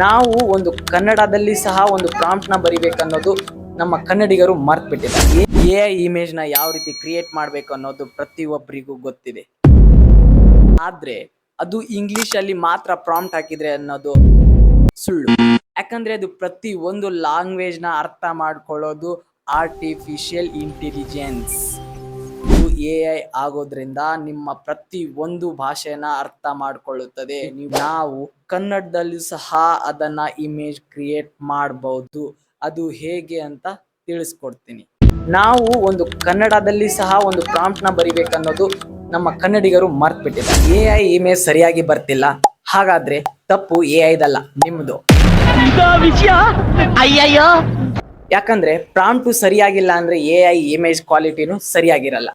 ನಾವು ಒಂದು ಕನ್ನಡದಲ್ಲಿ ಸಹ ಒಂದು ಪ್ರಾಂಪ್ಟ್ ನ ಬರಿಬೇಕನ್ನೋದು ನಮ್ಮ ಕನ್ನಡಿಗರು ಮರ್ತ್ ಬಿಟ್ಟಿದ್ದಾರೆ. AI ಇಮೇಜ್ ನ ಯಾವ ರೀತಿ ಕ್ರಿಯೇಟ್ ಮಾಡಬೇಕು ಅನ್ನೋದು ಪ್ರತಿಯೊಬ್ಬರಿಗೂ ಗೊತ್ತಿದೆ. ಆದ್ರೆ ಅದು ಇಂಗ್ಲಿಷ್ ಅಲ್ಲಿ ಮಾತ್ರ ಪ್ರಾಂಪ್ಟ್ ಹಾಕಿದ್ರೆ ಅನ್ನೋದು ಸುಳ್ಳು. ಯಾಕಂದ್ರೆ ಅದು ಪ್ರತಿ ಒಂದು ಲ್ಯಾಂಗ್ವೇಜ್ ನ ಅರ್ಥ ಮಾಡ್ಕೊಳ್ಳೋದು ಆರ್ಟಿಫಿಷಿಯಲ್ ಇಂಟೆಲಿಜೆನ್ಸ್. AI ಆಗೋದ್ರಿಂದ ನಿಮ್ಮ ಪ್ರತಿ ಒಂದು ಭಾಷೆನ ಅರ್ಥ ಮಾಡಿಕೊಳ್ಳುತ್ತದೆ. ನಾವು ಕನ್ನಡದಲ್ಲೂ ಸಹ ಅದನ್ನ ಇಮೇಜ್ ಕ್ರಿಯೇಟ್ ಮಾಡಬಹುದು. ಅದು ಹೇಗೆ ಅಂತ ತಿಳಿಸ್ಕೊಡ್ತೀನಿ. ನಾವು ಒಂದು ಕನ್ನಡದಲ್ಲಿ ಸಹ ಒಂದು ಪ್ರಾಂಪ್ಟ್ ನ ಬರಿಬೇಕನ್ನೋದು ನಮ್ಮ ಕನ್ನಡಿಗರು ಮರ್ತ್ ಬಿಟ್ಟಿದ್ದಾರೆ. AI ಇಮೇಜ್ ಸರಿಯಾಗಿ ಬರ್ತಿಲ್ಲ, ಹಾಗಾದ್ರೆ ತಪ್ಪು AI ದಲ್ಲ, ನಿಮ್ದು. ಯಾಕಂದ್ರೆ ಪ್ರಾಂಪ್ಟ್ ಸರಿಯಾಗಿಲ್ಲ ಅಂದ್ರೆ AI ಇಮೇಜ್ ಕ್ವಾಲಿಟಿನೂ ಸರಿಯಾಗಿರಲ್ಲ.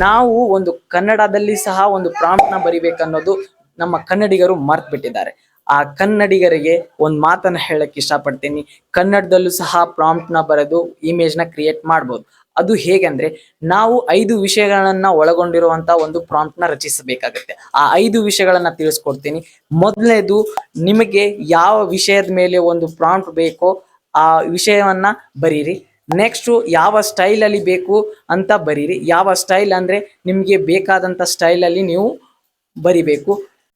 ನಾವು ಒಂದು ಕನ್ನಡದಲ್ಲಿ ಸಹ ಒಂದು ಪ್ರಾಂಪ್ಟ್ ನ ಬರಿಬೇಕನ್ನೋದು ನಮ್ಮ ಕನ್ನಡಿಗರು ಮರ್ತ್ ಬಿಟ್ಟಿದ್ದಾರೆ. ಆ ಕನ್ನಡಿಗರಿಗೆ ಒಂದು ಮಾತನ್ನ ಹೇಳಕ್ ಇಷ್ಟಪಡ್ತೀನಿ. ಕನ್ನಡದಲ್ಲೂ ಸಹ ಪ್ರಾಂಪ್ಟ್ ನ ಬರೆದು ಇಮೇಜ್ ನ ಕ್ರಿಯೇಟ್ ಮಾಡಬಹುದು. ಅದು ಹೇಗಂದ್ರೆ ನಾವು 5 ವಿಷಯಗಳನ್ನ ಒಳಗೊಂಡಿರುವಂತ ಒಂದು ಪ್ರಾಂಪ್ಟ್ ನ ರಚಿಸಬೇಕಾಗುತ್ತೆ. ಆ 5 ವಿಷಯಗಳನ್ನ ತಿಳಿಸ್ಕೊಡ್ತೀನಿ. ಮೊದಲನೇದು, ನಿಮಗೆ ಯಾವ ವಿಷಯದ ಮೇಲೆ ಒಂದು ಪ್ರಾಂಪ್ಟ್ ಬೇಕೋ ಆ ವಿಷಯವನ್ನ ಬರೀರಿ. ನೆಕ್ಸ್ಟ್, ಯಾವ ಸ್ಟೈಲ್ ಅಲ್ಲಿ ಬೇಕು ಅಂತ ಬರೀರಿ. ಯಾವ ಸ್ಟೈಲ್ ಅಂದ್ರೆ ನಿಮ್ಗೆ ಬೇಕಾದಂತ ಸ್ಟೈಲ್ ಅಲ್ಲಿ ನೀವು ಬರಿಬೇಕು.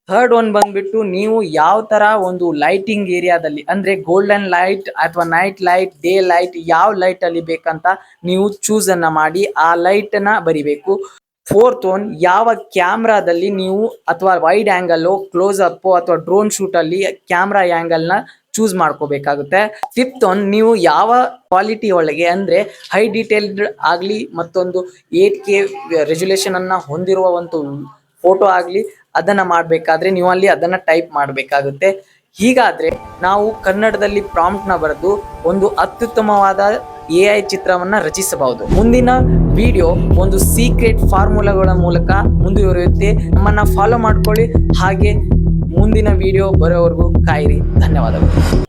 ಥರ್ಡ್ ಒನ್ ಬಂದ್ಬಿಟ್ಟು, ನೀವು ಯಾವ ತರ ಒಂದು ಲೈಟಿಂಗ್ ಏರಿಯಾದಲ್ಲಿ ಅಂದ್ರೆ ಗೋಲ್ಡನ್ ಲೈಟ್ ಅಥವಾ ನೈಟ್ ಲೈಟ್, ಡೇ ಲೈಟ್, ಯಾವ ಲೈಟ್ ಅಲ್ಲಿ ಬೇಕಂತ ನೀವು ಚೂಸ್ ಅನ್ನ ಮಾಡಿ ಆ ಲೈಟ್ ನ ಬರಿಬೇಕು. ಫೋರ್ತ್ ಒನ್, ಯಾವ ಕ್ಯಾಮ್ರಾದಲ್ಲಿ ನೀವು ಅಥವಾ ವೈಡ್ ಆಂಗಲ್, ಕ್ಲೋಸ್ ಅಪ್ ಅಥವಾ ಡ್ರೋನ್ ಶೂಟ್ ಅಲ್ಲಿ ಕ್ಯಾಮ್ರಾ ಆಂಗಲ್ ನ ಚೂಸ್ ಮಾಡ್ಕೋಬೇಕಾಗುತ್ತೆ. ಫಿಫ್ತ್ ಒನ್, ನೀವು ಯಾವ ಕ್ವಾಲಿಟಿ ಒಳಗೆ ಅಂದ್ರೆ ಹೈ ಡೀಟೇಲ್ಡ್ ಆಗ್ಲಿ ಮತ್ತೊಂದು 8K ರೆಸಲ್ಯೂಷನ್ ಅನ್ನ ಹೊಂದಿರುವ ಒಂದು ಫೋಟೋ ಆಗ್ಲಿ ಅದನ್ನ ಮಾಡ್ಬೇಕಾದ್ರೆ ನೀವು ಅಲ್ಲಿ ಅದನ್ನ ಟೈಪ್ ಮಾಡ್ಬೇಕಾಗುತ್ತೆ. ಹೀಗಾದ್ರೆ ನಾವು ಕನ್ನಡದಲ್ಲಿ ಪ್ರಾಂಪ್ಟ್ ನ ಬರೆದು ಒಂದು ಅತ್ಯುತ್ತಮವಾದ AI ಚಿತ್ರವನ್ನ ರಚಿಸಬಹುದು. ಮುಂದಿನ ವಿಡಿಯೋ ಒಂದು ಸೀಕ್ರೆಟ್ ಫಾರ್ಮುಲಾಗಳ ಮೂಲಕ ಮುಂದುವರಿಯುತ್ತೆ. ನಮ್ಮನ್ನ ಫಾಲೋ ಮಾಡ್ಕೊಳ್ಳಿ. ಹಾಗೆ ಮುಂದಿನ ವಿಡಿಯೋ ಬರೋವರೆಗೂ ಕಾಯಿರಿ. ಧನ್ಯವಾದಗಳು.